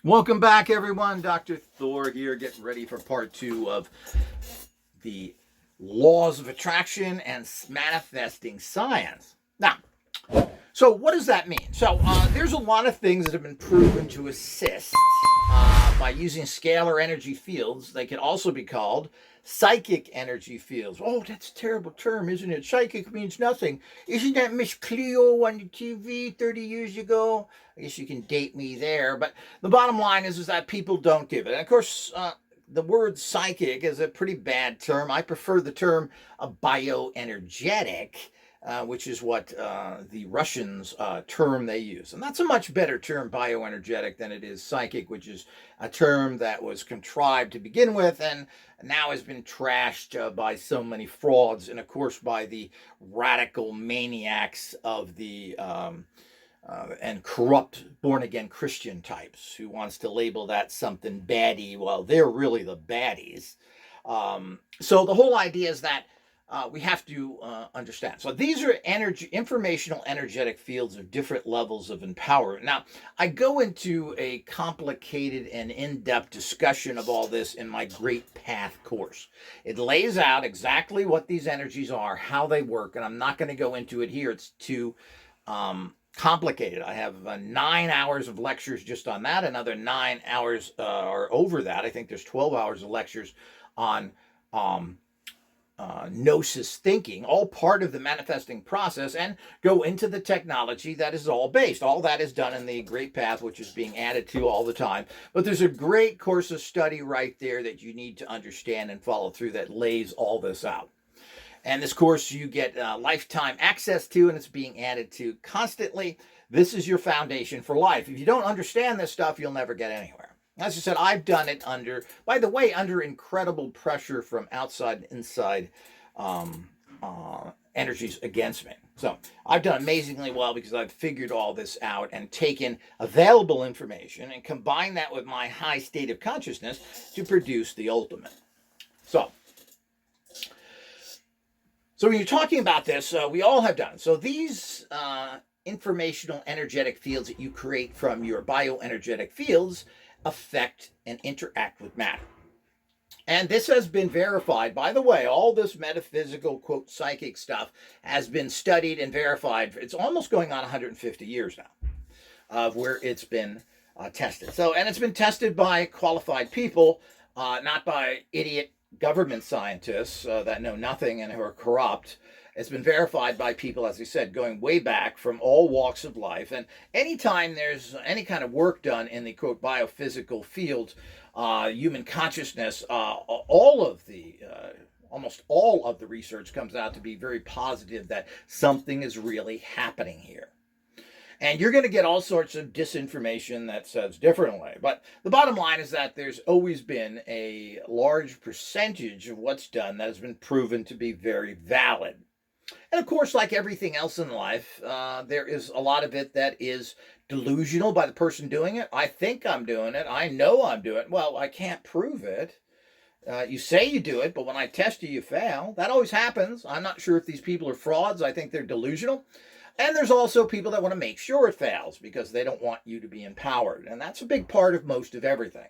Welcome back, everyone. Dr. Thor here, getting ready for part 2 of the laws of attraction and manifesting science. Now, so what does that mean? So there's a lot of things that have been proven to assist by using scalar energy fields. They can also be called psychic energy fields. Oh, that's a terrible term, isn't it? Psychic means nothing. Isn't that Miss Cleo on the TV 30 years ago? I guess you can date me there. But the bottom line is that people don't give it. And of course, the word psychic is a pretty bad term. I prefer the term bioenergetic, which is what the Russians term they use. And that's a much better term, bioenergetic, than it is psychic, which is a term that was contrived to begin with and now has been trashed by so many frauds and, of course, by the radical maniacs of the and corrupt born-again Christian types who wants to label that something baddie while they're really the baddies. So the whole idea is that we have to understand. So these are informational energetic fields of different levels of empowerment. Now, I go into a complicated and in-depth discussion of all this in my Great Path course. It lays out exactly what these energies are, how they work, and I'm not going to go into it here. It's too complicated. I have 9 hours of lectures just on that, another 9 hours or over that. I think there's 12 hours of lectures on gnosis thinking, all part of the manifesting process, and go into the technology that is all based. All that is done in the Great Path, which is being added to all the time. But there's a great course of study right there that you need to understand and follow through that lays all this out. And this course you get lifetime access to, and it's being added to constantly. This is your foundation for life. If you don't understand this stuff, you'll never get anywhere. As I said, I've done it under incredible pressure from outside and inside energies against me. So I've done amazingly well because I've figured all this out and taken available information and combined that with my high state of consciousness to produce the ultimate. So when you're talking about this, we all have done it. So these informational energetic fields that you create from your bioenergetic fields affect and interact with matter. And this has been verified. By the way, all this metaphysical, quote, psychic stuff has been studied and verified. It's almost going on 150 years now of where it's been tested. So, and it's been tested by qualified people, not by idiot government scientists that know nothing and who are corrupt. It's been verified by people, as I said, going way back from all walks of life. And anytime there's any kind of work done in the, quote, biophysical field, human consciousness, almost all of the research comes out to be very positive that something is really happening here. And you're going to get all sorts of disinformation that says differently. But the bottom line is that there's always been a large percentage of what's done that has been proven to be very valid. And of course, like everything else in life, there is a lot of it that is delusional by the person doing it. I think I'm doing it. I know I'm doing it. Well, I can't prove it. You say you do it, but when I test you, you fail. That always happens. I'm not sure if these people are frauds. I think they're delusional. And there's also people that want to make sure it fails because they don't want you to be empowered. And that's a big part of most of everything.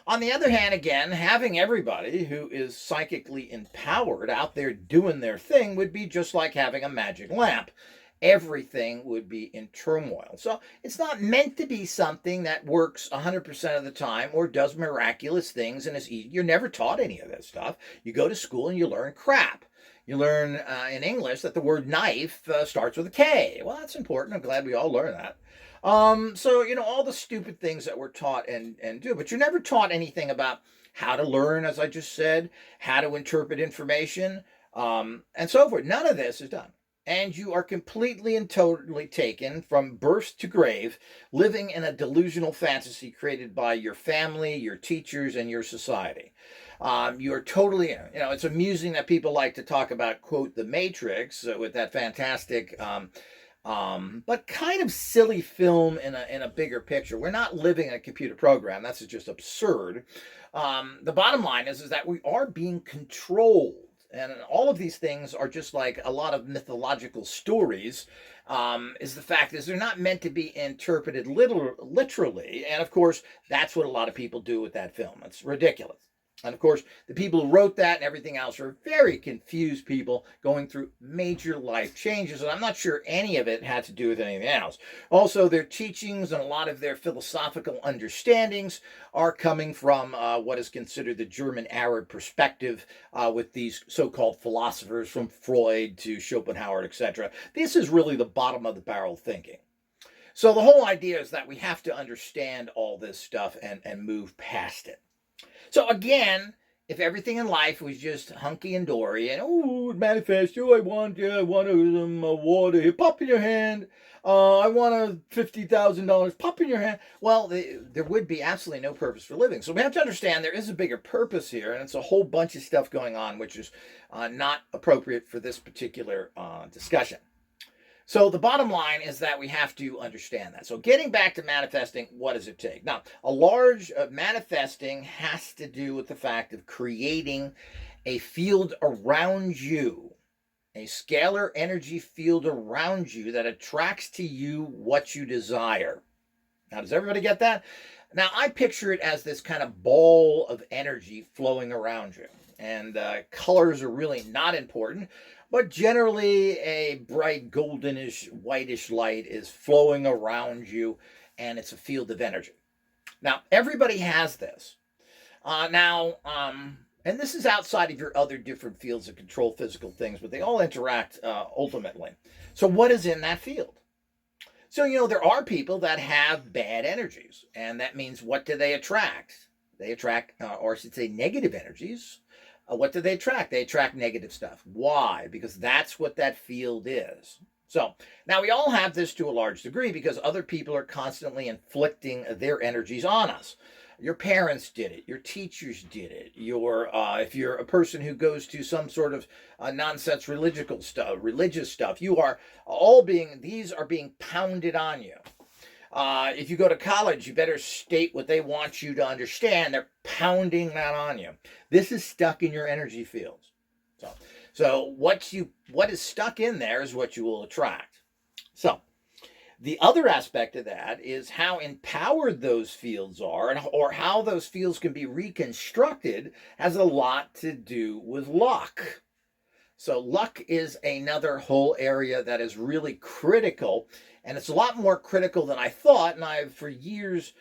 On the other hand, again, having everybody who is psychically empowered out there doing their thing would be just like having a magic lamp. Everything would be in turmoil. So it's not meant to be something that works 100% of the time or does miraculous things and is easy. You're never taught any of that stuff. You go to school and you learn crap. You learn in English that the word knife starts with a K. Well, that's important. I'm glad we all learn that. So, all the stupid things that we're taught and do, but you're never taught anything about how to learn, as I just said, how to interpret information, and so forth. None of this is done. And you are completely and totally taken from birth to grave, living in a delusional fantasy created by your family, your teachers, and your society. You're totally, it's amusing that people like to talk about, quote, the Matrix with that fantastic, but kind of silly film in a bigger picture. We're not living in a computer program. That's just absurd. The bottom line is that we are being controlled. and all of these things are just like a lot of mythological stories. Is the fact is they're not meant to be interpreted literally, and of course that's what a lot of people do with that film. It's ridiculous. And of course, the people who wrote that and everything else are very confused people going through major life changes. And I'm not sure any of it had to do with anything else. Also, their teachings and a lot of their philosophical understandings are coming from what is considered the German Arab perspective with these so-called philosophers from Freud to Schopenhauer, etc. This is really the bottom of the barrel thinking. So the whole idea is that we have to understand all this stuff and move past it. So again, if everything in life was just hunky and dory, and Manifestor, I want some water here, pop in your hand. I want $50,000, pop in your hand. Well, there would be absolutely no purpose for living. So we have to understand there is a bigger purpose here, and it's a whole bunch of stuff going on, which is not appropriate for this particular discussion. So the bottom line is that we have to understand that. So getting back to manifesting, what does it take? Now, a large manifesting has to do with the fact of creating a field around you, a scalar energy field around you that attracts to you what you desire. Now, does everybody get that? Now, I picture it as this kind of ball of energy flowing around you. And colors are really not important. But generally, a bright goldenish, whitish light is flowing around you, and it's a field of energy. Now, everybody has this. And this is outside of your other different fields that control physical things, but they all interact ultimately. So what is in that field? So, there are people that have bad energies, and that means what do they attract? They attract, or I should say, negative energies. What do they attract? They attract negative stuff. Why? Because that's what that field is. So now we all have this to a large degree because other people are constantly inflicting their energies on us. Your parents did it. Your teachers did it. If you're a person who goes to some sort of nonsense religious stuff, these are being pounded on you. If you go to college, you better state what they want you to understand. They're pounding that on you. This is stuck in your energy fields. So what is stuck in there is what you will attract. So the other aspect of that is how empowered those fields are, or how those fields can be reconstructed, has a lot to do with luck. So luck is another whole area that is really critical, and it's a lot more critical than I thought, and I, for years,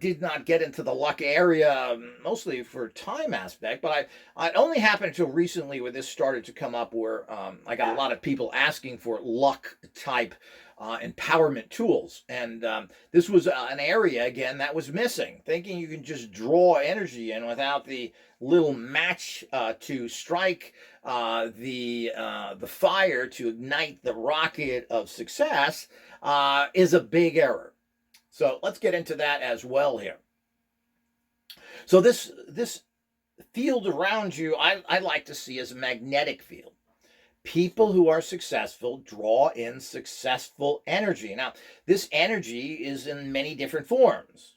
did not get into the luck area, mostly for time aspect, but it only happened until recently where this started to come up, where I got a lot of people asking for luck-type empowerment tools, and this was an area, again, that was missing, thinking you can just draw energy in without the little match to strike the fire to ignite the rocket of success is a big error. So let's get into that as well here. So this field around you, I like to see as a magnetic field. People who are successful draw in successful energy. Now, this energy is in many different forms.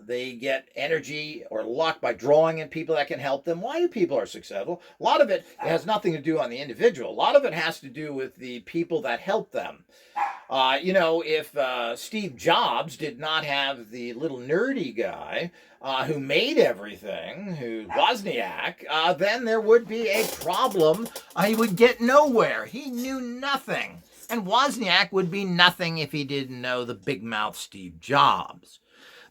They get energy or luck by drawing in people that can help them. Why do people are successful? A lot of it has nothing to do on the individual. A lot of it has to do with the people that help them. If Steve Jobs did not have the little nerdy guy who made everything, Wozniak, then there would be a problem. He would get nowhere. He knew nothing. And Wozniak would be nothing if he didn't know the big mouth Steve Jobs.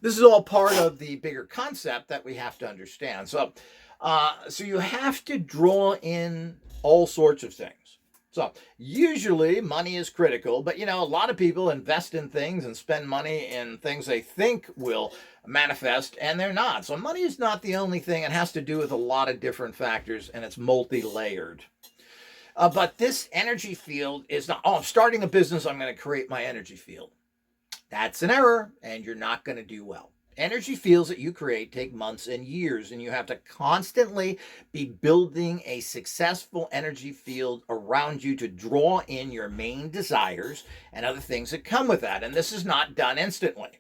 This is all part of the bigger concept that we have to understand. So you have to draw in all sorts of things. So usually money is critical, but a lot of people invest in things and spend money in things they think will manifest, and they're not. So money is not the only thing. It has to do with a lot of different factors, and it's multi-layered. But this energy field is not, I'm starting a business, I'm going to create my energy field. That's an error, and you're not going to do well. Energy fields that you create take months and years, and you have to constantly be building a successful energy field around you to draw in your main desires and other things that come with that. And this is not done instantly.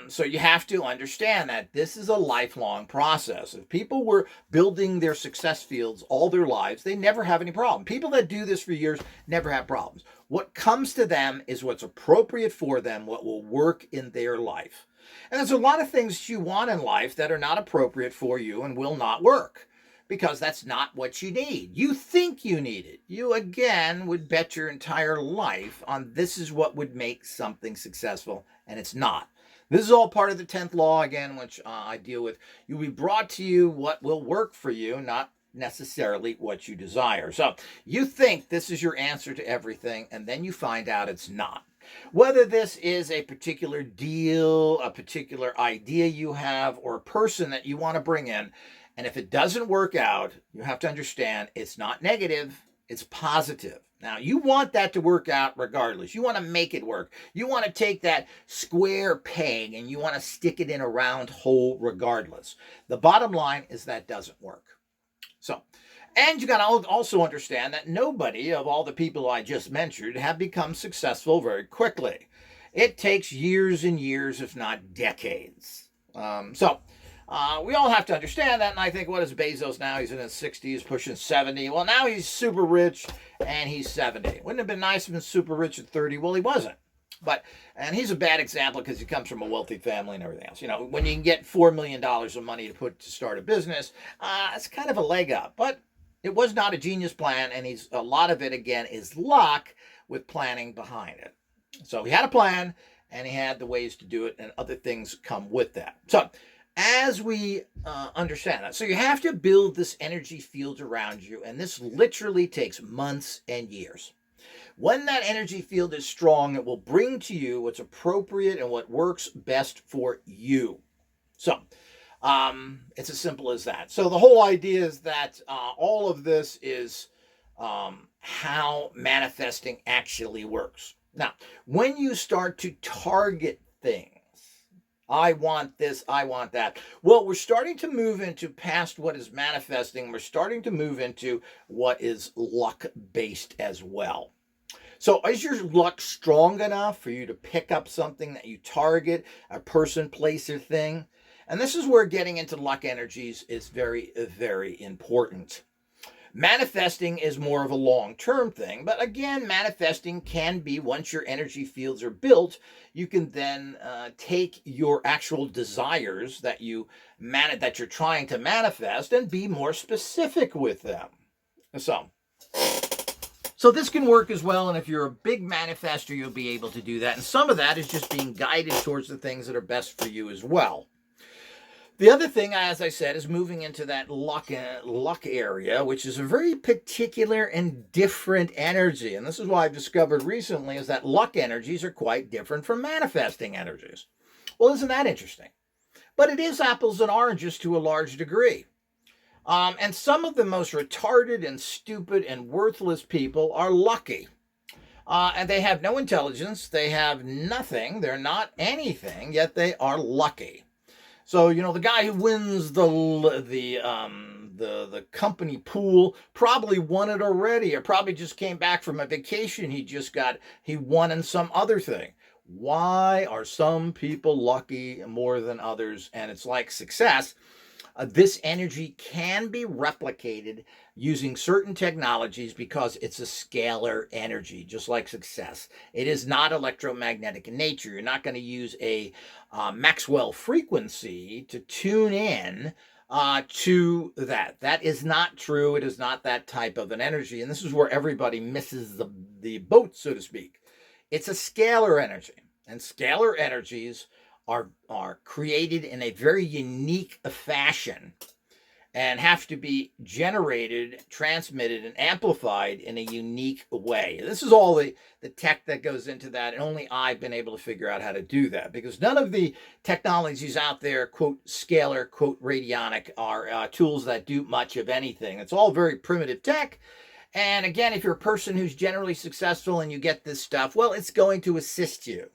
So you have to understand that this is a lifelong process. If people were building their success fields all their lives, they never have any problem. People that do this for years never have problems. What comes to them is what's appropriate for them, what will work in their life. And there's a lot of things you want in life that are not appropriate for you and will not work, because that's not what you need. You think you need it. You, again, would bet your entire life on this is what would make something successful, and it's not. This is all part of the 10th law, again, which I deal with. You'll be brought to you what will work for you, not necessarily what you desire. So you think this is your answer to everything, and then you find out it's not. Whether this is a particular deal, a particular idea you have, or a person that you want to bring in, and if it doesn't work out, you have to understand it's not negative, it's positive. Now, you want that to work out regardless. You want to make it work. You want to take that square peg and you want to stick it in a round hole regardless. The bottom line is that doesn't work. So, and you got to also understand that nobody of all the people I just mentioned have become successful very quickly. It takes years and years, if not decades. We all have to understand that, and I think, what is Bezos now? He's in his 60s, pushing 70. Well, now he's super rich, and he's 70. Wouldn't it have been nice if he was super rich at 30? Well, he wasn't. And he's a bad example because he comes from a wealthy family and everything else. You know, when you can get $4 million of money to start a business, it's kind of a leg up. But it was not a genius plan, and a lot of it, again, is luck with planning behind it. So he had a plan, and he had the ways to do it, and other things come with that. So as we understand that, so you have to build this energy field around you, and this literally takes months and years. When that energy field is strong, it will bring to you what's appropriate and what works best for you. So it's as simple as that. So the whole idea is that all of this is how manifesting actually works. Now, when you start to target things, I want this, I want that. Well, we're starting to move into past what is manifesting. We're starting to move into what is luck-based as well. So is your luck strong enough for you to pick up something that you target, a person, place, or thing? And this is where getting into luck energies is very, very important. Manifesting is more of a long-term thing, but again, manifesting can be, once your energy fields are built, you can then take your actual desires that you're trying to manifest and be more specific with them. So this can work as well, and if you're a big manifester, you'll be able to do that. And some of that is just being guided towards the things that are best for you as well. The other thing, as I said, is moving into that luck area, which is a very particular and different energy. And this is what I've discovered recently, is that luck energies are quite different from manifesting energies. Well, isn't that interesting? But it is apples and oranges to a large degree. And some of the most retarded and stupid and worthless people are lucky. And they have no intelligence. They have nothing. They're not anything, yet they are lucky. So, you know, the guy who wins the company pool probably won it already, or probably just came back from a vacation he won in some other thing. Why are some people lucky more than others? And it's like success. This energy can be replicated using certain technologies because it's a scalar energy, just like success. It is not electromagnetic in nature. You're not going to use a Maxwell frequency to tune in to that. That is not true. It is not that type of an energy. And this is where everybody misses the boat, so to speak. It's a scalar energy. And scalar energies are created in a very unique fashion and have to be generated, transmitted, and amplified in a unique way. This is all the tech that goes into that, and only I've been able to figure out how to do that, because none of the technologies out there, quote, scalar, quote, radionic, are tools that do much of anything. It's all very primitive tech. And again, if you're a person who's generally successful and you get this stuff, well, it's going to assist you.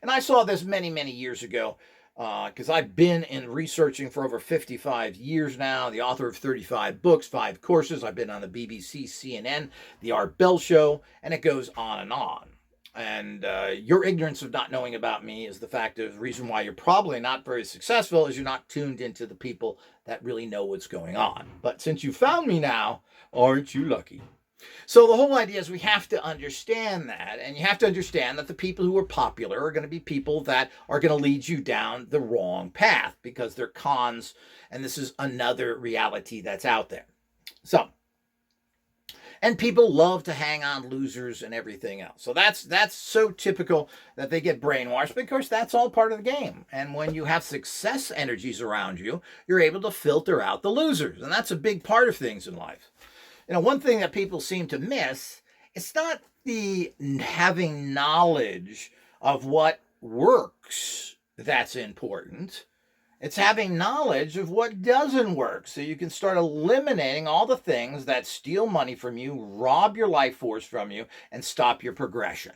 And I saw this many, many years ago, because I've been in researching for over 55 years now, the author of 35 books, 5 courses. I've been on the BBC, CNN, the Art Bell Show, and it goes on and on. And your ignorance of not knowing about me is the reason why you're probably not very successful is you're not tuned into the people that really know what's going on. But since you found me now, aren't you lucky? So the whole idea is we have to understand that, and you have to understand that the people who are popular are going to be people that are going to lead you down the wrong path because they're cons, and this is another reality that's out there. So, and people love to hang on losers and everything else. So that's so typical that they get brainwashed because that's all part of the game. And when you have success energies around you, you're able to filter out the losers, and that's a big part of things in life. One thing that people seem to miss, it's not the having knowledge of what works that's important. It's having knowledge of what doesn't work so you can start eliminating all the things that steal money from you, rob your life force from you, and stop your progression.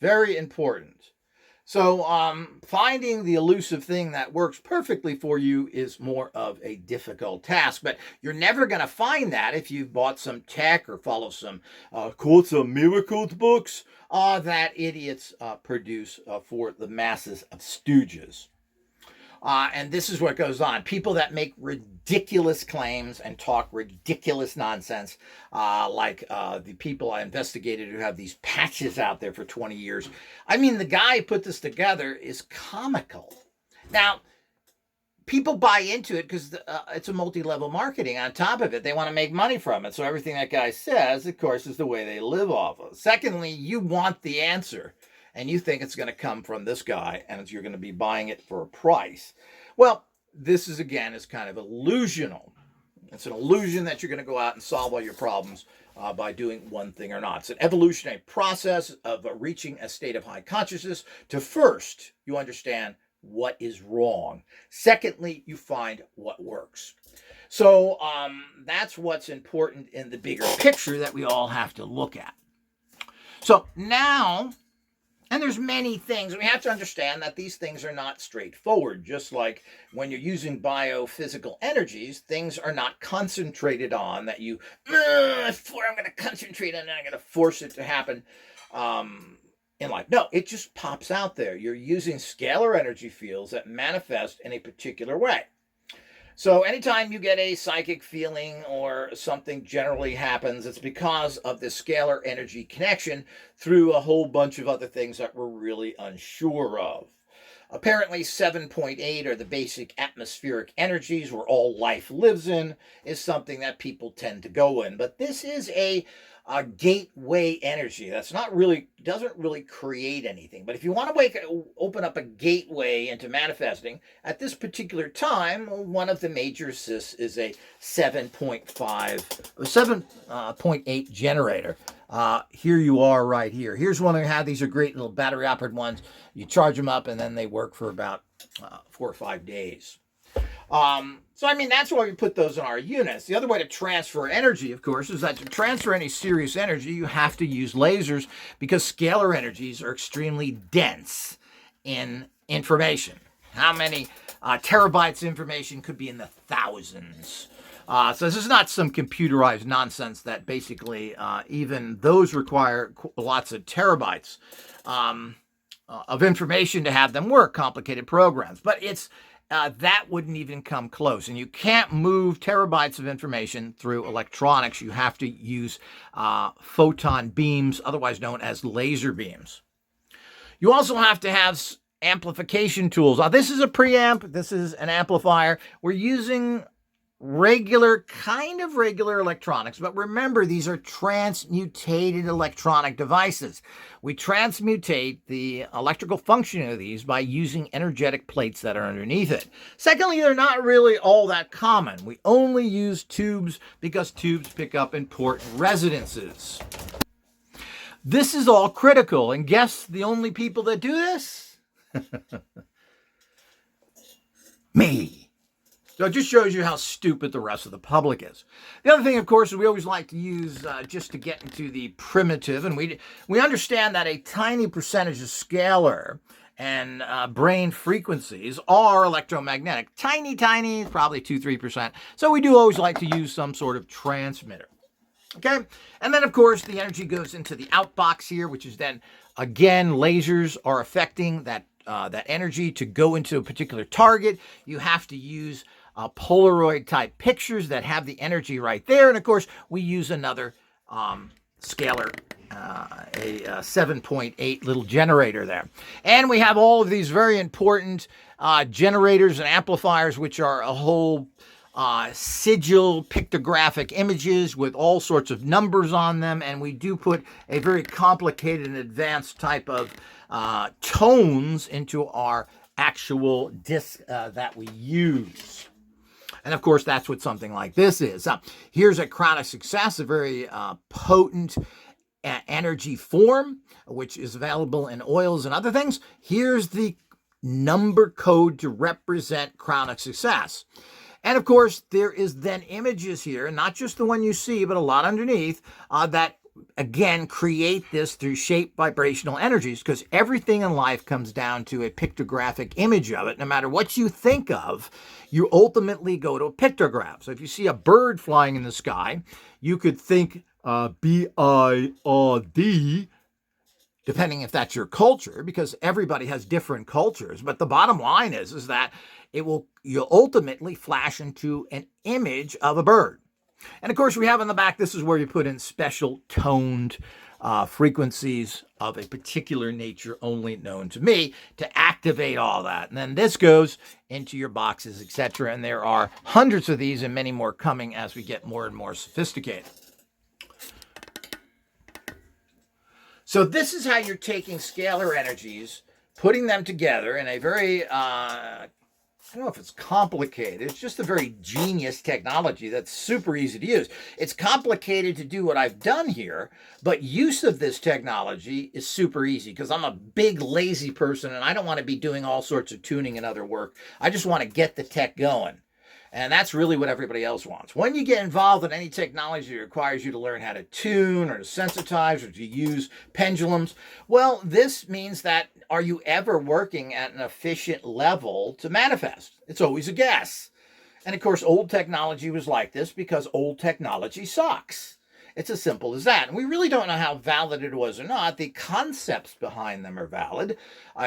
Very important. So finding the elusive thing that works perfectly for you is more of a difficult task, but you're never going to find that if you've bought some tech or follow some quotes of miracles books that idiots produce for the masses of stooges. And this is what goes on. People that make ridiculous claims and talk ridiculous nonsense, like the people I investigated who have these patches out there for 20 years. I mean, the guy who put this together is comical. Now, people buy into it because it's a multi-level marketing. On top of it, they want to make money from it. So everything that guy says, of course, is the way they live off of. Secondly, you want the answer. And you think it's going to come from this guy, and you're going to be buying it for a price. Well, this is kind of illusional. It's an illusion that you're going to go out and solve all your problems by doing one thing or not. It's an evolutionary process of reaching a state of high consciousness to first, you understand what is wrong. Secondly, you find what works. So that's what's important in the bigger picture that we all have to look at. So now... And there's many things. We have to understand that these things are not straightforward. Just like when you're using biophysical energies, things are not concentrated on that I'm going to concentrate on it, I'm going to force it to happen in life. No, it just pops out there. You're using scalar energy fields that manifest in a particular way. So anytime you get a psychic feeling or something generally happens, it's because of the scalar energy connection through a whole bunch of other things that we're really unsure of. Apparently 7.8 are the basic atmospheric energies where all life lives in, is something that people tend to go in. But this is a gateway energy that's doesn't really create anything. But if you want to open up a gateway into manifesting, at this particular time, one of the major assists is a 7.8 generator. Here you are right here. Here's one I have. These are great little battery operated ones. You charge them up and then they work for about 4 or 5 days. So, I mean, that's why we put those in our units. The other way to transfer energy, of course, is that to transfer any serious energy, you have to use lasers because scalar energies are extremely dense in information. How many terabytes of information could be in the thousands? So this is not some computerized nonsense that basically even those require lots of terabytes of information to have them work, complicated programs. But it's that wouldn't even come close. And you can't move terabytes of information through electronics. You have to use photon beams, otherwise known as laser beams. You also have to have amplification tools. Now, this is a preamp. This is an amplifier. We're using regular electronics, but remember, these are transmutated electronic devices. We transmutate the electrical functioning of these by using energetic plates that are underneath it. Secondly, they're not really all that common. We only use tubes because tubes pick up important resonances. This is all critical, and guess the only people that do this? Me. So it just shows you how stupid the rest of the public is. The other thing, of course, is we always like to use just to get into the primitive, and we understand that a tiny percentage of scalar and brain frequencies are electromagnetic. Tiny, probably 2-3%. So we do always like to use some sort of transmitter. Okay, and then of course the energy goes into the outbox here, which is then again lasers are affecting that that energy to go into a particular target. You have to use Polaroid type pictures that have the energy right there, and of course we use another scalar, a 7.8 little generator there, and we have all of these very important generators and amplifiers, which are a whole sigil pictographic images with all sorts of numbers on them, and we do put a very complicated and advanced type of tones into our actual disc that we use. And of course, that's what something like this is. Here's a crown of success, a very potent energy form, which is available in oils and other things. Here's the number code to represent crown of success. And of course, there is then images here, not just the one you see, but a lot underneath that, again, create this through shape vibrational energies, because everything in life comes down to a pictographic image of it. No matter what you think of, you ultimately go to a pictograph. So if you see a bird flying in the sky, you could think B-I-R-D, depending if that's your culture, because everybody has different cultures. But the bottom line is that you'll ultimately flash into an image of a bird. And of course, we have in the back, this is where you put in special toned frequencies of a particular nature only known to me to activate all that. And then this goes into your boxes, etc. And there are hundreds of these and many more coming as we get more and more sophisticated. So this is how you're taking scalar energies, putting them together in a very I don't know if it's complicated. It's just a very genius technology that's super easy to use. It's complicated to do what I've done here, but use of this technology is super easy because I'm a big lazy person and I don't want to be doing all sorts of tuning and other work. I just want to get the tech going. And that's really what everybody else wants. When you get involved in any technology that requires you to learn how to tune or to sensitize or to use pendulums, well, this means that are you ever working at an efficient level to manifest? It's always a guess. And of course, old technology was like this because old technology sucks. It's as simple as that. And we really don't know how valid it was or not. The concepts behind them are valid.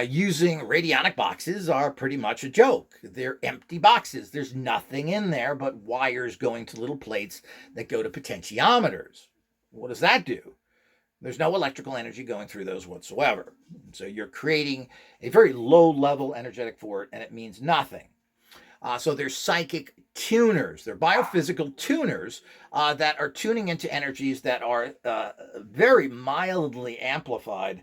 Using radionic boxes are pretty much a joke. They're empty boxes. There's nothing in there but wires going to little plates that go to potentiometers. What does that do? There's no electrical energy going through those whatsoever. So you're creating a very low-level energetic force, and it means nothing. So they're psychic tuners. They're biophysical tuners that are tuning into energies that are very mildly amplified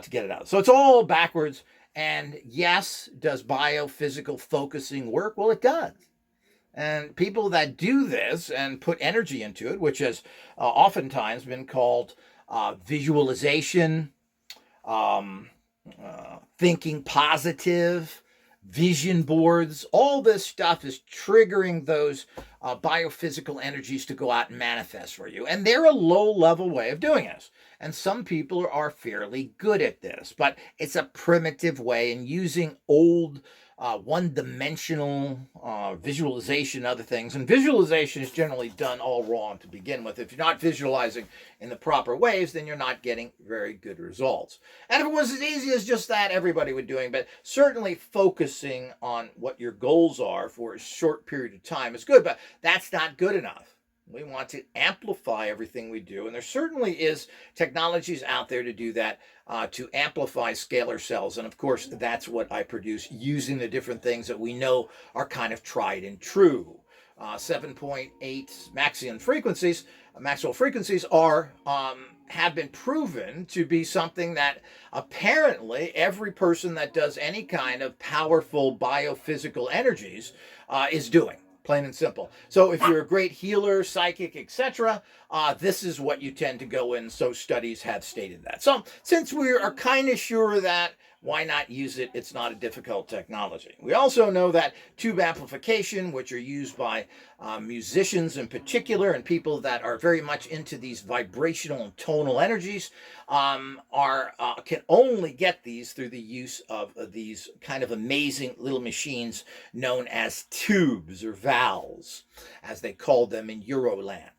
to get it out. So it's all backwards. And yes, does biophysical focusing work? Well, it does. And people that do this and put energy into it, which has oftentimes been called visualization, thinking positive, vision boards, all this stuff is triggering those biophysical energies to go out and manifest for you. And they're a low-level way of doing this. And some people are fairly good at this, but it's a primitive way, and using old one-dimensional visualization, other things. And visualization is generally done all wrong to begin with. If you're not visualizing in the proper ways, then you're not getting very good results. And if it was as easy as just that, everybody would be doing. But certainly focusing on what your goals are for a short period of time is good, but that's not good enough. We want to amplify everything we do, and there certainly is technologies out there to do that, to amplify scalar cells. And of course, that's what I produce using the different things that we know are kind of tried and true. 7.8 maximum frequencies are have been proven to be something that apparently every person that does any kind of powerful biophysical energies is doing. Plain and simple. So if you're a great healer, psychic, etc., this is what you tend to go in. So studies have stated that. So since we are kind of sure that why not use it? It's not a difficult technology. We also know that tube amplification, which are used by musicians in particular and people that are very much into these vibrational and tonal energies, can only get these through the use of these kind of amazing little machines known as tubes or valves, as they called them in Euroland.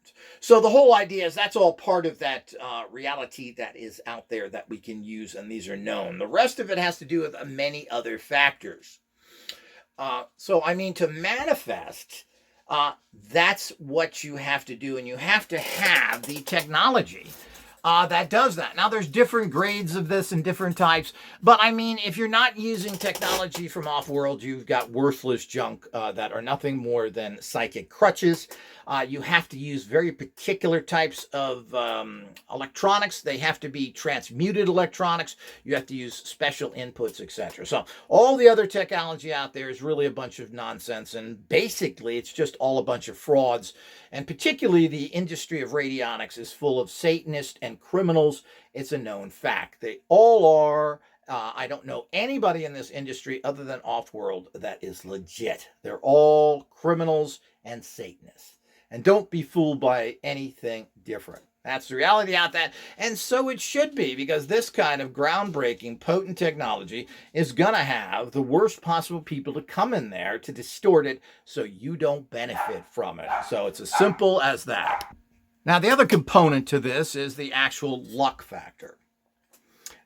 So the whole idea is that's all part of that reality that is out there that we can use, and these are known. The rest of it has to do with many other factors. So I mean, to manifest, that's what you have to do, and you have to have the technology that does that. Now, there's different grades of this and different types, but I mean, if you're not using technology from off-world, you've got worthless junk that are nothing more than psychic crutches. You have to use very particular types of electronics. They have to be transmuted electronics. You have to use special inputs, etc. So all the other technology out there is really a bunch of nonsense, and basically it's just all a bunch of frauds. And particularly the industry of radionics is full of Satanists and criminals. It's a known fact. They all are. I don't know anybody in this industry other than off-world that is legit. They're all criminals and Satanists. And don't be fooled by anything different. That's the reality out there. And so it should be, because this kind of groundbreaking, potent technology is going to have the worst possible people to come in there to distort it so you don't benefit from it. So it's as simple as that. Now, the other component to this is the actual luck factor.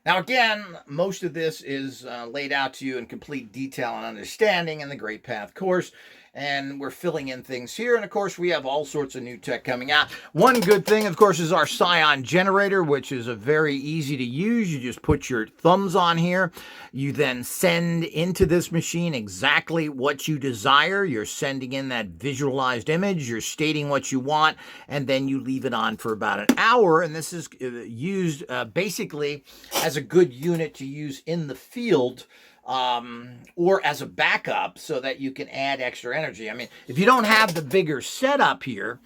Now, again, most of this is laid out to you in complete detail and understanding in the Great Path course. And we're filling in things here. And of course, we have all sorts of new tech coming out. One good thing, of course, is our Scion generator, which is a very easy to use. You just put your thumbs on here. You then send into this machine exactly what you desire. You're sending in that visualized image. You're stating what you want, and then you leave it on for about an hour. And this is used basically as a good unit to use in the field, or as a backup so that you can add extra energy. I mean, if you don't have the bigger setup here,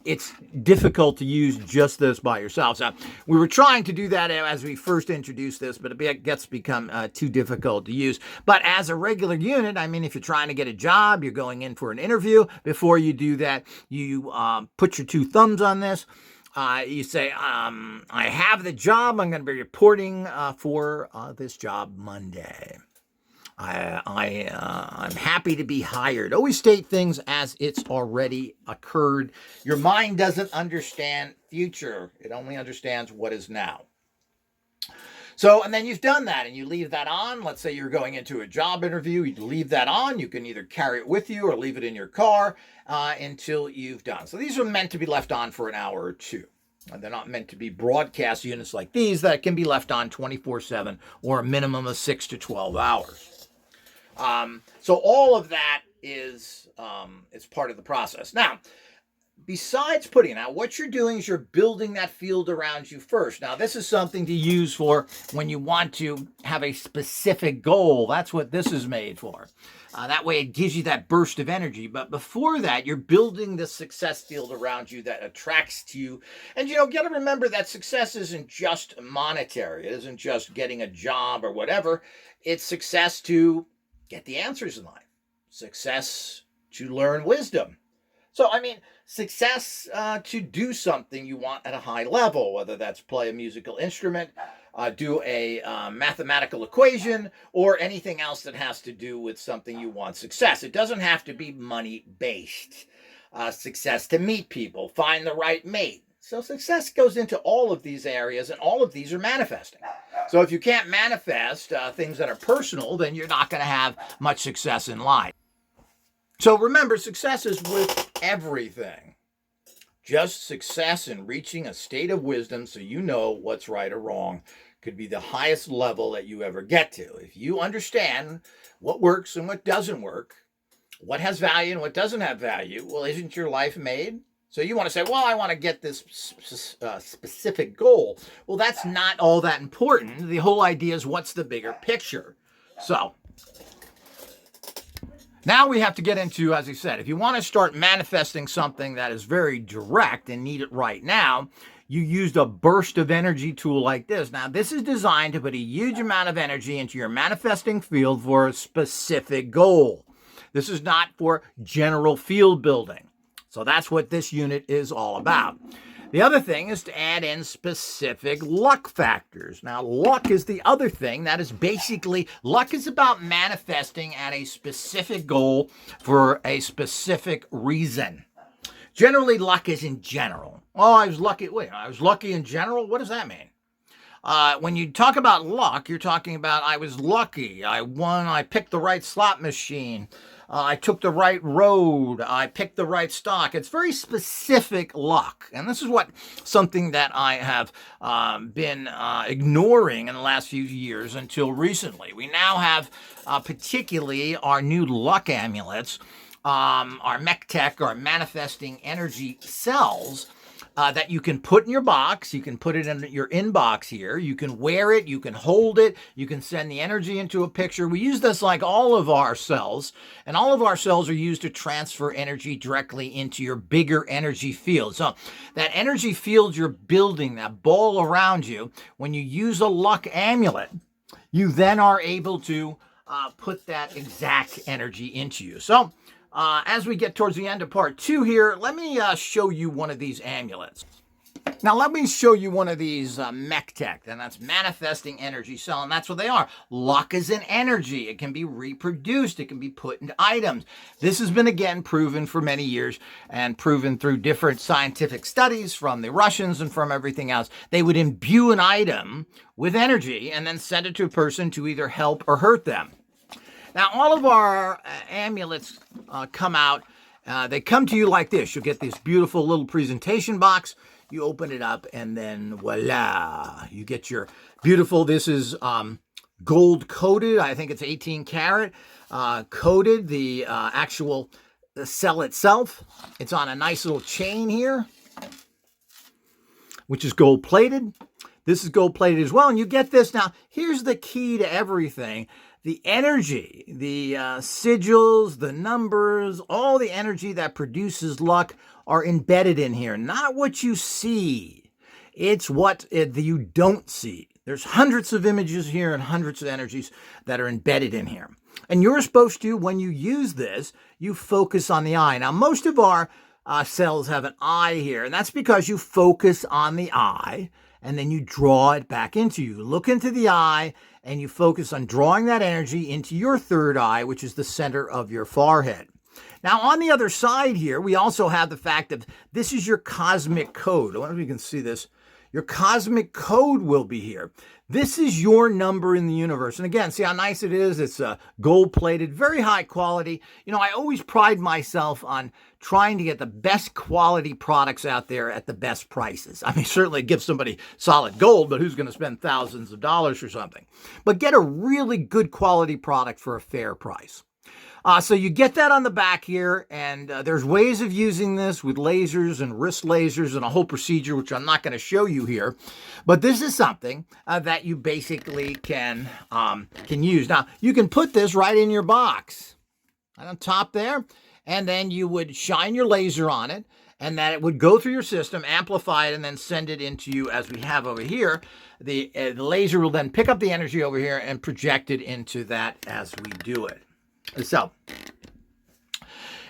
it's difficult to use just this by yourself. So we were trying to do that as we first introduced this, but it gets become too difficult to use. But as a regular unit, I mean, if you're trying to get a job, you're going in for an interview, before you do that, you put your two thumbs on this. You say, I have the job. I'm going to be reporting for this job Monday. I'm happy to be hired. Always state things as it's already occurred. Your mind doesn't understand future. It only understands what is now. So, and then you've done that and you leave that on. Let's say you're going into a job interview. You leave that on. You can either carry it with you or leave it in your car until you've done. So these are meant to be left on for an hour or two. And they're not meant to be broadcast units like these that can be left on 24/7 or a minimum of 6 to 12 hours. So all of that is it's part of the process. Now, besides putting it out, what you're doing is you're building that field around you first. Now, this is something to use for when you want to have a specific goal. That's what this is made for. That way it gives you that burst of energy. But before that, you're building the success field around you that attracts to you. And, you got to remember that success isn't just monetary. It isn't just getting a job or whatever. It's success to get the answers in life. Success to learn wisdom. So, I mean, success to do something you want at a high level, whether that's play a musical instrument, do a mathematical equation, or anything else that has to do with something you want success. It doesn't have to be money-based. Success to meet people, find the right mate. So success goes into all of these areas, and all of these are manifesting. So if you can't manifest things that are personal, then you're not going to have much success in life. So remember, success is with everything. Just success in reaching a state of wisdom so you know what's right or wrong could be the highest level that you ever get to. If you understand what works and what doesn't work, what has value and what doesn't have value, well, isn't your life made? So you want to say, well, I want to get this specific goal. Well, that's not all that important. The whole idea is what's the bigger picture. So now we have to get into, as I said, if you want to start manifesting something that is very direct and need it right now, you used a burst of energy tool like this. Now, this is designed to put a huge amount of energy into your manifesting field for a specific goal. This is not for general field building. So that's what this unit is all about. The other thing is to add in specific luck factors. Now, luck is the other thing. That is basically, luck is about manifesting at a specific goal for a specific reason. Generally, luck is in general. Oh, I was lucky. Wait, I was lucky in general? What does that mean? When you talk about luck, you're talking about I was lucky. I won. I picked the right slot machine. I took the right road. I picked the right stock. It's very specific luck. And this is something that I have been ignoring in the last few years until recently. We now have particularly our new luck amulets, our MechTech, our manifesting energy cells, that you can put in your box. You can put it in your inbox here. You can wear it. You can hold it. You can send the energy into a picture. We use this like all of our cells, and all of our cells are used to transfer energy directly into your bigger energy field. So that energy field you're building, that ball around you, when you use a luck amulet, you then are able to put that exact energy into you. So as we get towards the end of part 2 here, let me show you one of these amulets. Now, let me show you one of these MechTech, and that's manifesting energy cell, and that's what they are. Luck is an energy. It can be reproduced. It can be put into items. This has been, again, proven for many years and proven through different scientific studies from the Russians and from everything else. They would imbue an item with energy and then send it to a person to either help or hurt them. Now, all of our amulets come out. They come to you like this. You'll get this beautiful little presentation box. You open it up, and then voila, you get your beautiful, this is gold coated. I think it's 18 karat coated, the actual cell itself. It's on a nice little chain here, which is gold plated. This is gold plated as well, and you get this. Now, here's the key to everything. The energy, the sigils, the numbers, all the energy that produces luck are embedded in here. Not what you see. It's what you don't see. There's hundreds of images here and hundreds of energies that are embedded in here. And you're supposed to, when you use this, you focus on the eye. Now, most of our cells have an eye here, and that's because you focus on the eye, and then you draw it back into you. Look into the eye, and you focus on drawing that energy into your third eye, which is the center of your forehead. Now, on the other side here, we also have the fact that this is your cosmic code. I wonder if you can see this. Your cosmic code will be here. This is your number in the universe. And again, see how nice it is? It's gold-plated, very high quality. You know, I always pride myself on trying to get the best quality products out there at the best prices. I mean, certainly give somebody solid gold, but who's going to spend thousands of dollars for something? But get a really good quality product for a fair price. So you get that on the back here, and there's ways of using this with lasers and wrist lasers and a whole procedure, which I'm not going to show you here. But this is something that you basically can use. Now, you can put this right in your box, right on top there, and then you would shine your laser on it, and that it would go through your system, amplify it, and then send it into you as we have over here. The laser will then pick up the energy over here and project it into that as we do it. So,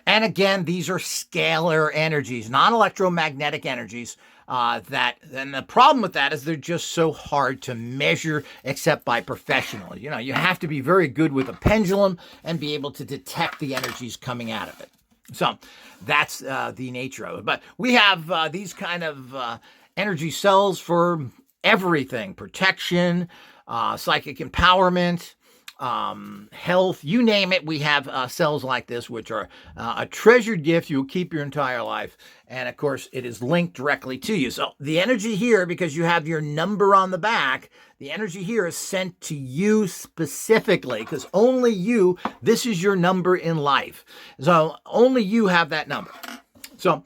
and again, these are scalar energies, non-electromagnetic energies. And the problem with that is they're just so hard to measure except by professionals. You know, you have to be very good with a pendulum and be able to detect the energies coming out of it. So that's the nature of it. But we have these kind of energy cells for everything: protection, psychic empowerment, health, you name it. We have cells like this, which are a treasured gift you'll keep your entire life. And of course, it is linked directly to you. So the energy here, because you have your number on the back, the energy here is sent to you specifically, because only you, this is your number in life. So only you have that number. So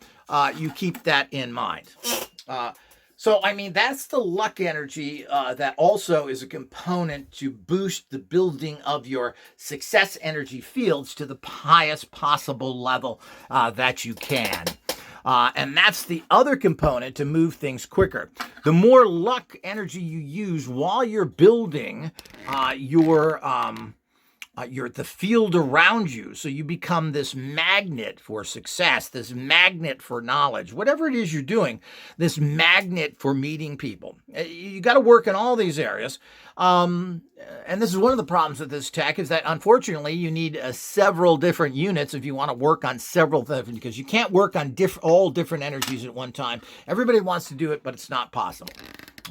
you keep that in mind. So, I mean, that's the luck energy that also is a component to boost the building of your success energy fields to the highest possible level that you can. And that's the other component to move things quicker. The more luck energy you use while you're building the field around you, so you become this magnet for success, this magnet for knowledge, whatever it is you're doing, this magnet for meeting people. You got to work in all these areas. And this is one of the problems with this tech, is that unfortunately you need several different units if you want to work on several different, because you can't work on all different energies at one time. Everybody wants to do it, but it's not possible.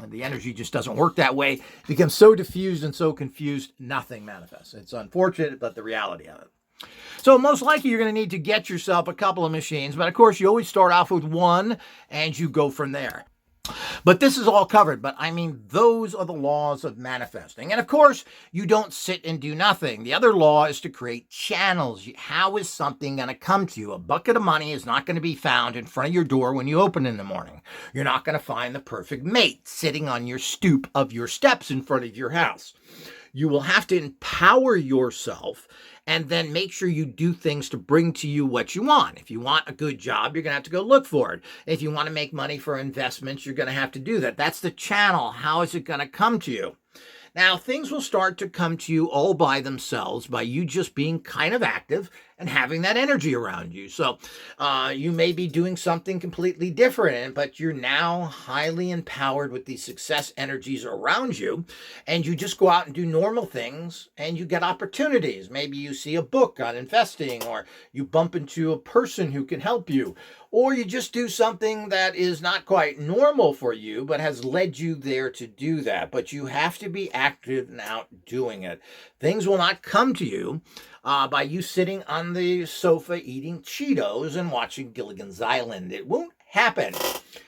The energy just doesn't work that way. It becomes so diffused and so confused, nothing manifests. It's unfortunate, but the reality of it. So most likely you're going to need to get yourself a couple of machines, but of course you always start off with one and you go from there. But this is all covered. But I mean, those are the laws of manifesting. And of course, you don't sit and do nothing. The other law is to create channels. How is something going to come to you? A bucket of money is not going to be found in front of your door when you open in the morning. You're not going to find the perfect mate sitting on your stoop of your steps in front of your house. You will have to empower yourself and then make sure you do things to bring to you what you want. If you want a good job, you're going to have to go look for it. If you want to make money for investments, you're going to have to do that. That's the channel. How is it going to come to you? Now, things will start to come to you all by themselves by you just being kind of active and having that energy around you. So you may be doing something completely different, but you're now highly empowered with these success energies around you, and you just go out and do normal things and you get opportunities. Maybe you see a book on investing, or you bump into a person who can help you, or you just do something that is not quite normal for you, but has led you there to do that. But you have to be active and out doing it. Things will not come to you by you sitting on the sofa eating Cheetos and watching Gilligan's Island. It won't happen.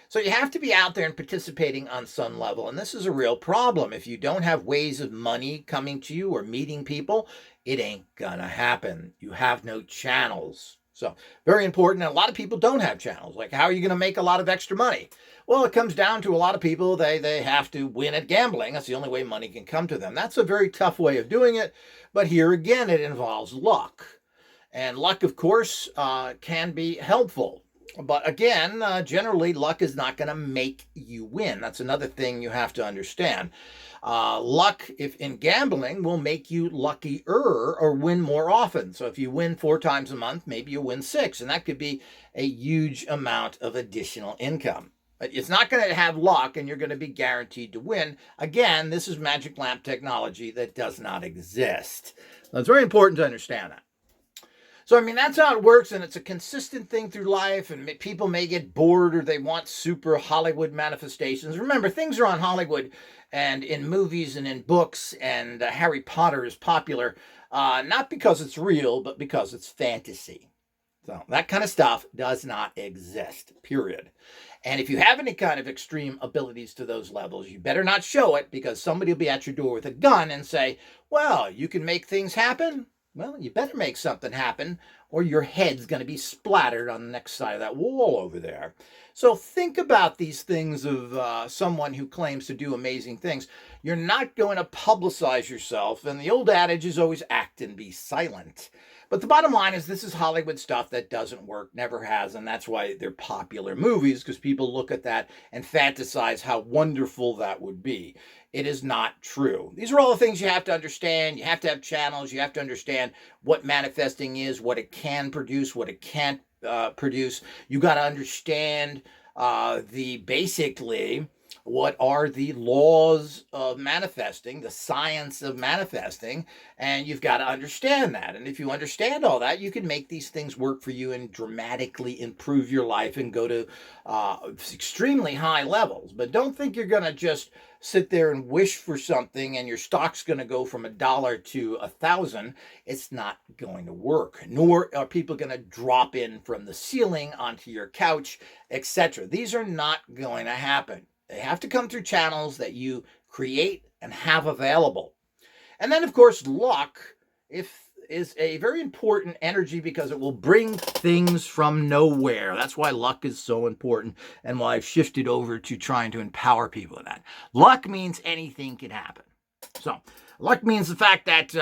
So you have to be out there and participating on some level. And this is a real problem. If you don't have ways of money coming to you or meeting people, it ain't gonna happen. You have no channels. So very important. And a lot of people don't have channels. Like, how are you going to make a lot of extra money? Well, it comes down to a lot of people, they have to win at gambling. That's the only way money can come to them. That's a very tough way of doing it. But here again, it involves luck. And luck, of course, can be helpful. But again, generally, luck is not going to make you win. That's another thing you have to understand. Luck, if in gambling, will make you luckier or win more often. So if you win 4 times a month, maybe you win 6, and that could be a huge amount of additional income. But it's not going to have luck, and you're going to be guaranteed to win. Again, this is magic lamp technology that does not exist. So it's very important to understand that. So, I mean, that's how it works, and it's a consistent thing through life, and people may get bored or they want super Hollywood manifestations. Remember, things are on Hollywood and in movies and in books, and Harry Potter is popular, not because it's real, but because it's fantasy. So that kind of stuff does not exist, period. And if you have any kind of extreme abilities to those levels, you better not show it, because somebody will be at your door with a gun and say, well, you can make things happen? Well, you better make something happen, or your head's going to be splattered on the next side of that wall over there. So think about these things of someone who claims to do amazing things. You're not going to publicize yourself, and the old adage is always act and be silent. But the bottom line is, this is Hollywood stuff that doesn't work, never has, and that's why they're popular movies, because people look at that and fantasize how wonderful that would be. It is not true. These are all the things you have to understand. You have to have channels. You have to understand what manifesting is, what it can produce, what it can't produce. You got to understand basically what are the laws of manifesting, the science of manifesting, and you've got to understand that. And if you understand all that, you can make these things work for you and dramatically improve your life and go to extremely high levels. But don't think you're going to just sit there and wish for something and your stock's going to go from $1 to 1,000. It's not going to work. Nor are people going to drop in from the ceiling onto your couch, etc. These are not going to happen. They have to come through channels that you create and have available. And then, of course, luck is a very important energy, because it will bring things from nowhere. That's why luck is so important, and why I've shifted over to trying to empower people in that. Luck means anything can happen. So luck means the fact that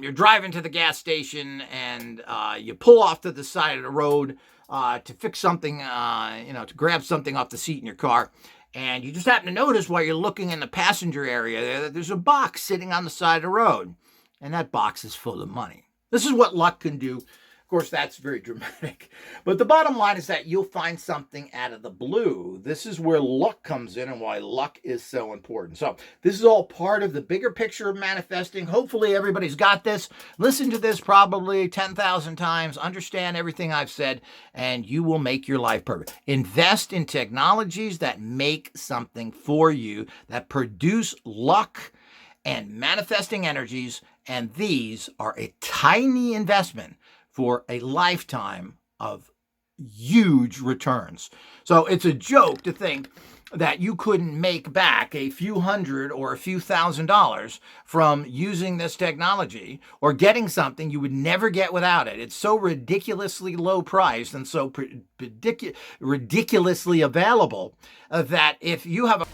you're driving to the gas station and you pull off to the side of the road to fix something, to grab something off the seat in your car. And you just happen to notice while you're looking in the passenger area there that there's a box sitting on the side of the road. And that box is full of money. This is what luck can do. Of course, that's very dramatic. But the bottom line is that you'll find something out of the blue. This is where luck comes in and why luck is so important. So this is all part of the bigger picture of manifesting. Hopefully everybody's got this. Listen to this probably 10,000 times. Understand everything I've said, and you will make your life perfect. Invest in technologies that make something for you, that produce luck and manifesting energies, and these are a tiny investment for a lifetime of huge returns. So it's a joke to think that you couldn't make back a few hundred or a few $1,000s from using this technology or getting something you would never get without it. It's so ridiculously low priced and so ridiculously available that if you have a